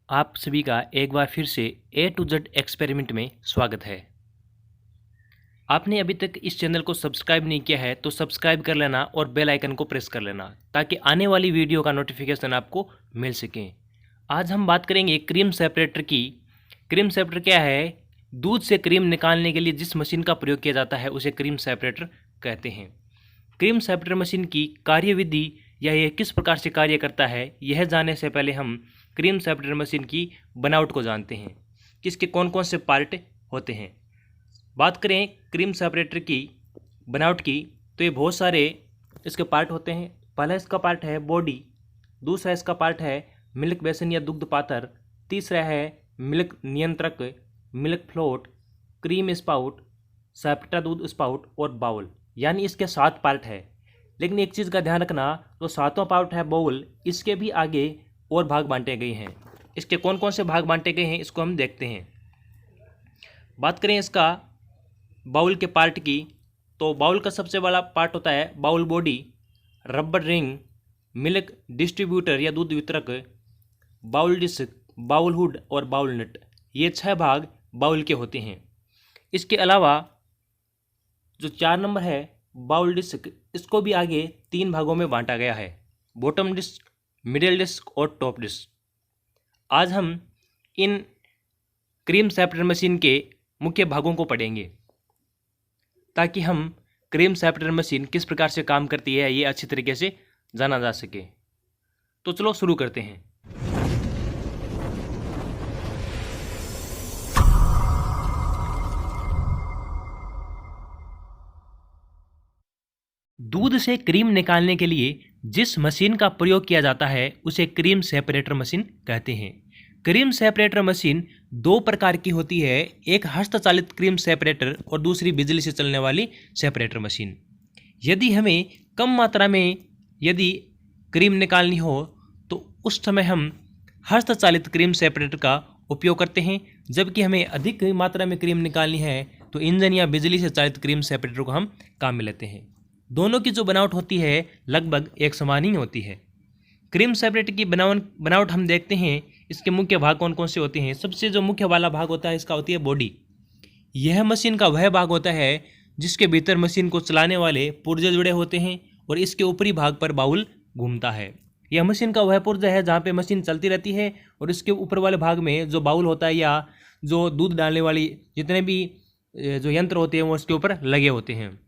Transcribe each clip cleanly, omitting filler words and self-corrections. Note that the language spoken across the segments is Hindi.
आप सभी का एक बार फिर से ए टू जेड एक्सपेरिमेंट में स्वागत है। आपने अभी तक इस चैनल को सब्सक्राइब नहीं किया है तो सब्सक्राइब कर लेना और बेल आइकन को प्रेस कर लेना ताकि आने वाली वीडियो का नोटिफिकेशन आपको मिल सके। आज हम बात करेंगे क्रीम सेपरेटर की। क्रीम सेपरेटर क्या है? दूध से क्रीम निकालने के लिए जिस मशीन का प्रयोग किया जाता है उसे क्रीम सेपरेटर कहते हैं। क्रीम सेपरेटर मशीन की कार्यविधि या यह किस प्रकार से कार्य करता है, यह जानने से पहले हम क्रीम सेपरेटर मशीन की बनावट को जानते हैं कि इसके कौन कौन से पार्ट होते हैं। बात करें क्रीम सेपरेटर की बनावट की तो ये बहुत सारे इसके पार्ट होते हैं। पहला इसका पार्ट है बॉडी, दूसरा इसका पार्ट है मिल्क बेसन या दुग्ध पात्र, तीसरा है मिल्क नियंत्रक, milk float, cream spout, separator दूध स्पाउट और बाउल, यानी इसके 7 पार्ट है। लेकिन एक चीज़ का ध्यान रखना, तो 7वां पार्ट है बाउल, इसके भी आगे और भाग बांटे गए हैं। इसके कौन कौन से भाग बांटे गए हैं इसको हम देखते हैं। बात करें इसका बाउल के पार्ट की तो बाउल का सबसे बड़ा पार्ट होता है bowl body, rubber ring, milk distributor या दूध वितरक, बाउल डिस्क, बाउल हुड और बाउल नट। ये 6 भाग बाउल के होते हैं। इसके अलावा जो 4 नंबर है बाउल डिस्क, इसको भी आगे 3 भागों में बांटा गया है, बॉटम डिस्क, मिडिल डिस्क और टॉप डिस्क। आज हम इन क्रीम सेपरेटर मशीन के मुख्य भागों को पढ़ेंगे ताकि हम क्रीम सेपरेटर मशीन किस प्रकार से काम करती है ये अच्छी तरीके से जाना जा सके। तो चलो शुरू करते हैं। दूध से क्रीम निकालने के लिए जिस मशीन का प्रयोग किया जाता है उसे क्रीम सेपरेटर मशीन कहते हैं। क्रीम सेपरेटर मशीन 2 प्रकार की होती है, एक हस्तचालित क्रीम सेपरेटर और दूसरी बिजली से चलने वाली सेपरेटर मशीन। यदि हमें कम मात्रा में यदि क्रीम निकालनी हो तो उस समय हम हस्तचालित क्रीम सेपरेटर का उपयोग करते हैं, जबकि हमें अधिक मात्रा में क्रीम निकालनी है तो इंजन या बिजली से चालित क्रीम सेपरेटर को हम काम में लेते हैं। दोनों की जो बनावट होती है लगभग एक समान ही होती है। क्रीम सेपरेटर की बनावट हम देखते हैं, इसके मुख्य भाग कौन कौन से होते हैं। सबसे जो मुख्य वाला भाग होता है इसका होती है बॉडी। यह मशीन का वह भाग होता है जिसके भीतर मशीन को चलाने वाले पुर्जे जुड़े होते हैं और इसके ऊपरी भाग पर बाउल घूमता है। यह मशीन का वह पुर्जा है जहाँ पे मशीन चलती रहती है और इसके ऊपर वाले भाग में जो बाउल होता है या जो दूध डालने वाली जितने भी जो यंत्र होते हैं वो इसके ऊपर लगे होते हैं।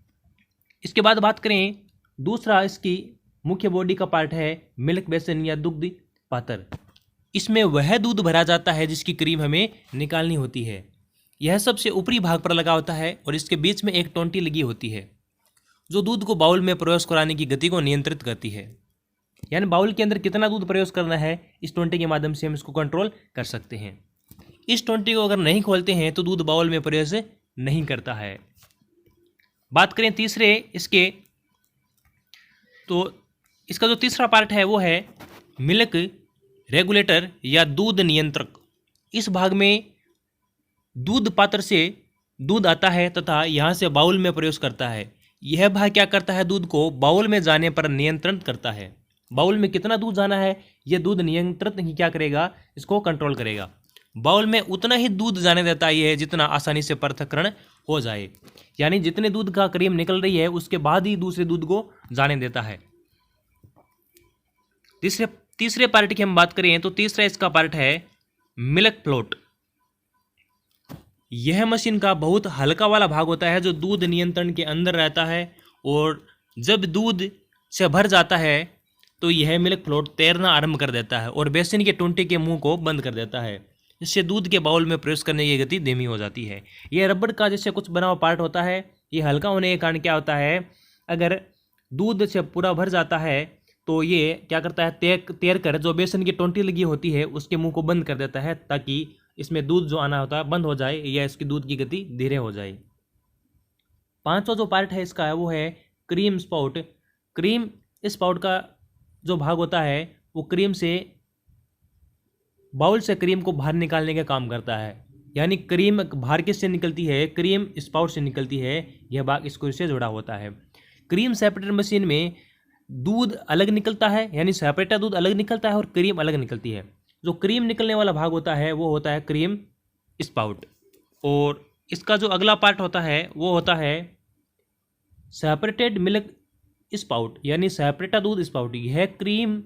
इसके बाद बात करें, दूसरा इसकी मुख्य बॉडी का पार्ट है मिल्क बेसन या दुग्ध पात्र। इसमें वह दूध भरा जाता है जिसकी क्रीम हमें निकालनी होती है। यह सबसे ऊपरी भाग पर लगा होता है और इसके बीच में एक टोंटी लगी होती है जो दूध को बाउल में प्रवेश कराने की गति को नियंत्रित करती है। यानी बाउल के अंदर कितना दूध प्रवेश करना है इस टोंटी के माध्यम से हम इसको कंट्रोल कर सकते हैं। इस टोंटी को अगर नहीं खोलते हैं तो दूध बाउल में प्रवेश नहीं करता है। बात करें तीसरे इसके, तो इसका जो तीसरा पार्ट है वो है मिल्क रेगुलेटर या दूध नियंत्रक। इस भाग में दूध पात्र से दूध आता है तथा यहाँ से बाउल में प्रवेश करता है। यह भाग क्या करता है, दूध को बाउल में जाने पर नियंत्रण करता है। बाउल में कितना दूध जाना है यह दूध नियंत्रित ही क्या करेगा, इसको कंट्रोल करेगा। बाउल में उतना ही दूध जाने देता है जितना आसानी से पृथक्करण हो जाए, यानी जितने दूध का क्रीम निकल रही है उसके बाद ही दूसरे दूध को जाने देता है। तीसरे पार्ट की हम बात करें तो तीसरा इसका पार्ट है मिल्क फ्लोट। यह मशीन का बहुत हल्का वाला भाग होता है जो दूध नियंत्रण के अंदर रहता है और जब दूध से भर जाता है तो यह मिल्क फ्लोट तैरना आरंभ कर देता है और बेसिन के टोंटे के मुंह को बंद कर देता है। इससे दूध के बाउल में प्रवेश करने की गति धीमी हो जाती है। यह रबड़ का जैसे कुछ बना हुआ पार्ट होता है। ये हल्का होने के कारण क्या होता है, अगर दूध से पूरा भर जाता है तो ये क्या करता है, तैर कर जो बेसन की टोंटी लगी होती है उसके मुंह को बंद कर देता है ताकि इसमें दूध जो आना होता है बंद हो जाए या इसकी दूध की गति धीरे हो जाए। 5वां जो पार्ट है इसका है वो है क्रीम स्पाउट। क्रीम स्पाउट का जो भाग होता है वो क्रीम से बाउल से क्रीम को बाहर निकालने का काम करता है। यानी क्रीम बाहर किससे निकलती है, क्रीम स्पाउट से निकलती है। यह भाग इसको इससे जुड़ा होता है। क्रीम सेपरेटर मशीन में दूध अलग निकलता है, यानी सेपरेटर दूध अलग निकलता है और क्रीम अलग निकलती है। जो क्रीम निकलने वाला भाग होता है वो होता है क्रीम स्पाउट, और इसका जो अगला पार्ट होता है वो होता है सेपरेटेड मिल्क स्पाउट, यानी सेपरेटा दूध स्पाउट। यह क्रीम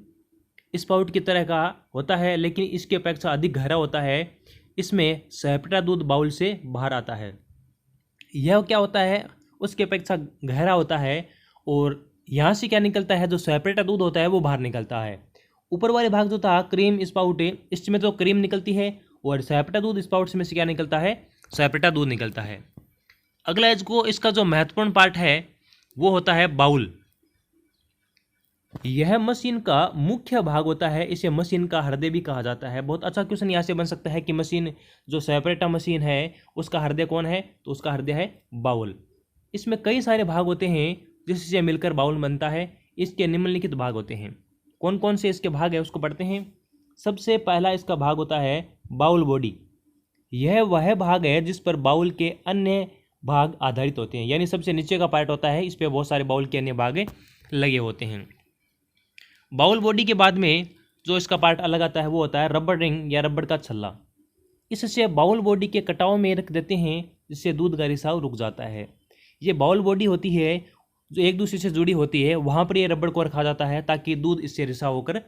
स्पाउट की तरह का होता है, लेकिन इसकी अपेक्षा अधिक गहरा होता है। इसमें सेपरेटा दूध बाउल से बाहर आता है। यह क्या होता है, उसकी अपेक्षा गहरा होता है, और यहाँ से क्या निकलता है, जो सेपरेटा दूध होता है वो बाहर निकलता है। ऊपर वाले भाग जो था क्रीम स्पाउट, इसमें तो क्रीम निकलती है, और सेपरेटा दूध स्पाउट में से क्या निकलता है, सेपरेटा दूध निकलता है। अगला इसका जो महत्वपूर्ण पार्ट है वो होता है बाउल। यह मशीन का मुख्य भाग होता है, इसे मशीन का हृदय भी कहा जाता है। बहुत अच्छा क्वेश्चन यहाँ से बन सकता है कि मशीन जो सेपरेटा मशीन है उसका हृदय कौन है, तो उसका हृदय है बाउल। इसमें कई सारे भाग होते हैं जिससे मिलकर बाउल बनता है। इसके निम्नलिखित भाग होते हैं। कौन कौन से इसके भाग है उसको पढ़ते हैं। सबसे पहला इसका भाग होता है बाउल बॉडी। यह वह भाग है जिस पर बाउल के अन्य भाग आधारित होते हैं, यानी सबसे नीचे का पार्ट होता है, इस पर बहुत सारे बाउल के अन्य भाग लगे होते हैं। बाउल बॉडी के बाद में जो इसका पार्ट अलग आता है वो होता है रबर रिंग या रबड़ का छल्ला। इससे बाउल बॉडी के कटाव में रख देते हैं, जिससे दूध का रिसाव रुक जाता है। ये बाउल बॉडी होती है जो एक दूसरे से जुड़ी होती है, वहाँ पर ये रबड़ को रखा जाता है ताकि दूध इससे रिसाव होकर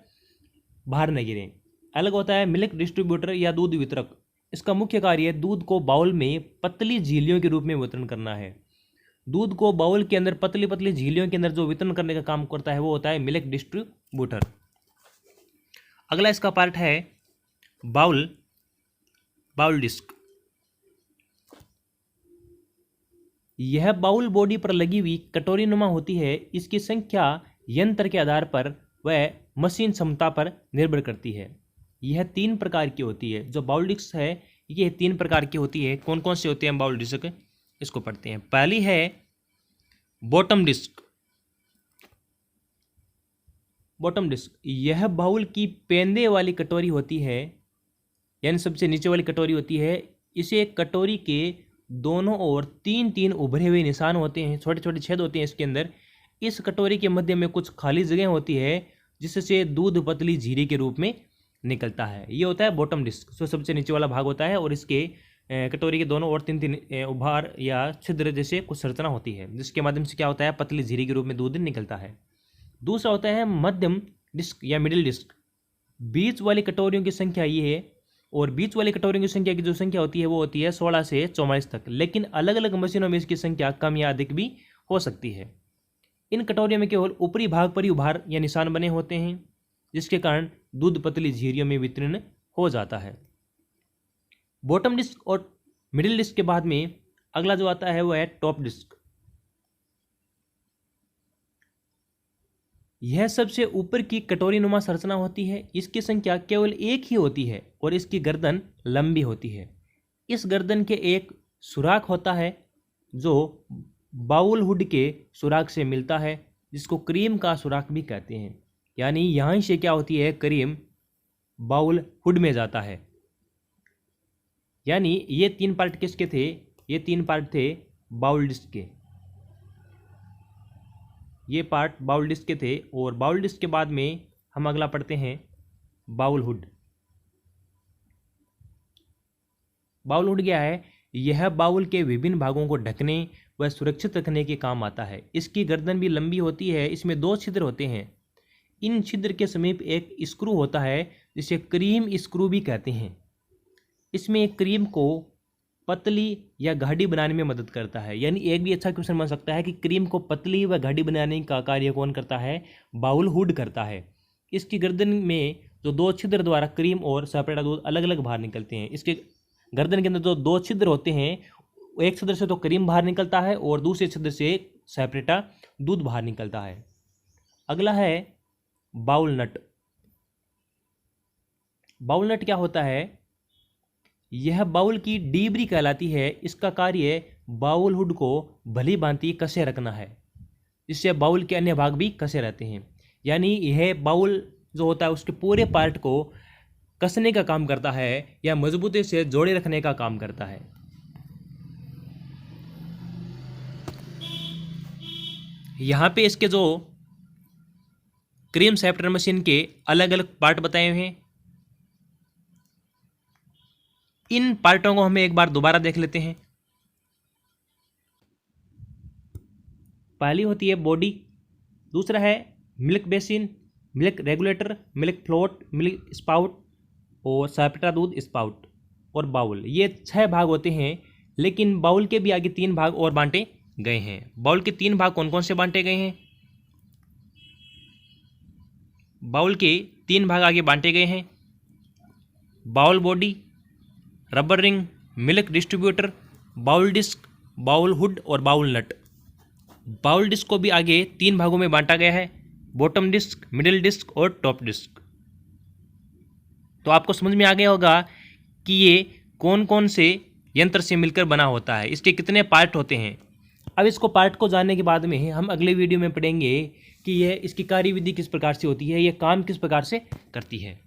बाहर न गिरे। अलग होता है मिल्क डिस्ट्रीब्यूटर या दूध वितरक। इसका मुख्य कार्य दूध को बाउल में पतली झीलियों के रूप में वितरण करना है। दूध को बाउल के अंदर पतली पतली झीलियों के अंदर जो वितरण करने का काम करता है वो होता है मिल्क डिस्ट्रीब्यूटर। अगला इसका पार्ट है बाउल डिस्क। यह बाउल बॉडी पर लगी हुई कटोरी नुमा होती है। इसकी संख्या यंत्र के आधार पर व मशीन क्षमता पर निर्भर करती है। यह 3 प्रकार की होती है। जो बाउल डिस्क है ये 3 प्रकार की होती है। कौन कौन से होते हैं बाउल डिस्क, इसको पढ़ते हैं। पहली है बॉटम डिस्क। बॉटम डिस्क यह बाउल की पेंदे वाली कटोरी होती है, यानी सबसे नीचे वाली कटोरी होती है। इसे कटोरी के दोनों ओर 3-3 उभरे हुए निशान होते हैं, छोटे छोटे छेद होते हैं इसके अंदर। इस कटोरी के मध्य में कुछ खाली जगह होती है जिससे दूध पतली झीरी के रूप में निकलता है। ये होता है बॉटम डिस्क, जो सबसे नीचे वाला भाग होता है, और इसके कटोरी के दोनों ओर 3-3 उभार या छिद्र जैसे कुछ संरचना होती है, जिसके माध्यम से क्या होता है, पतली झीरी के रूप में दूध निकलता है। दूसरा होता है मध्यम डिस्क या मिडिल डिस्क। बीच वाली कटोरियों की संख्या ये है, और बीच वाली कटोरियों की संख्या की जो संख्या होती है वो होती है 16 से 44 तक, लेकिन अलग अलग मशीनों में इसकी संख्या कम या अधिक भी हो सकती है। इन कटोरियों में केवल ऊपरी भाग पर ही उभार या निशान बने होते हैं, जिसके कारण दूध पतली झीरियों में वितरण हो जाता है। बॉटम डिस्क और मिडिल डिस्क के बाद में अगला जो आता है वो है टॉप डिस्क। यह सबसे ऊपर की कटोरी नुमा संरचना होती है। इसकी संख्या केवल एक ही होती है और इसकी गर्दन लंबी होती है। इस गर्दन के एक सुराख होता है जो बाउल हुड के सुराख से मिलता है, जिसको क्रीम का सुराख भी कहते हैं। यानी यहाँ से क्या होती है, क्रीम बाउल हुड में जाता है। यानी ये 3 पार्ट किसके थे, ये 3 पार्ट थे बाउल डिस्क के। ये पार्ट बाउल डिस्क के थे, और बाउल डिस्क के बाद में हम अगला पढ़ते हैं बाउल हुड। बाउल हुड क्या है, यह बाउल के विभिन्न भागों को ढकने व सुरक्षित रखने के काम आता है। इसकी गर्दन भी लंबी होती है। इसमें 2 छिद्र होते हैं। इन छिद्र के समीप एक स्क्रू होता है जिसे क्रीम स्क्रू भी कहते हैं। इसमें क्रीम को पतली या गाढ़ी बनाने में मदद करता है। यानी एक भी अच्छा क्वेश्चन बन सकता है कि क्रीम को पतली व गाढ़ी बनाने का कार्य कौन करता है, बाउल हुड करता है। इसकी गर्दन में जो 2 छिद्र द्वारा क्रीम और सेपरेटा दूध अलग अलग बाहर निकलते हैं। इसके गर्दन के अंदर जो 2 छिद्र होते हैं, एक छिद्र से तो क्रीम बाहर निकलता है और दूसरे छिद्र से सेपरेटा दूध बाहर निकलता है। अगला है बाउल नट। बाउल नट क्या होता है, यह बाउल की डीबरी कहलाती है। इसका कार्य बाउल हुड को भली भांति कसे रखना है, इससे बाउल के अन्य भाग भी कसे रहते हैं। यानी यह बाउल जो होता है उसके पूरे पार्ट को कसने का काम करता है या मजबूती से जोड़े रखने का काम करता है। यहाँ पे इसके जो क्रीम सेपरेटर मशीन के अलग अलग पार्ट बताए हुए हैं। इन पार्टों को हमें एक बार दोबारा देख लेते हैं। पहली होती है बॉडी, दूसरा है milk basin, milk regulator, milk float, milk spout और सेपरेटर दूध स्पाउट और बाउल। ये 6 भाग होते हैं, लेकिन बाउल के भी आगे 3 भाग और बांटे गए हैं। बाउल के 3 भाग कौन कौन से बांटे गए हैं? बाउल के 3 भाग आगे बांटे गए हैं, bowl body, rubber ring, milk distributor, bowl disc, bowl hood और बाउल नट। बाउल डिस्क को भी आगे 3 भागों में बांटा गया है, बॉटम डिस्क, मिडिल डिस्क और टॉप डिस्क। तो आपको समझ में आ गया होगा कि ये कौन कौन से यंत्र से मिलकर बना होता है, इसके कितने पार्ट होते हैं। अब इसको पार्ट को जानने के बाद में हम अगले वीडियो में पढ़ेंगे कि यह इसकी कार्यविधि किस प्रकार से होती है, यह काम किस प्रकार से करती है।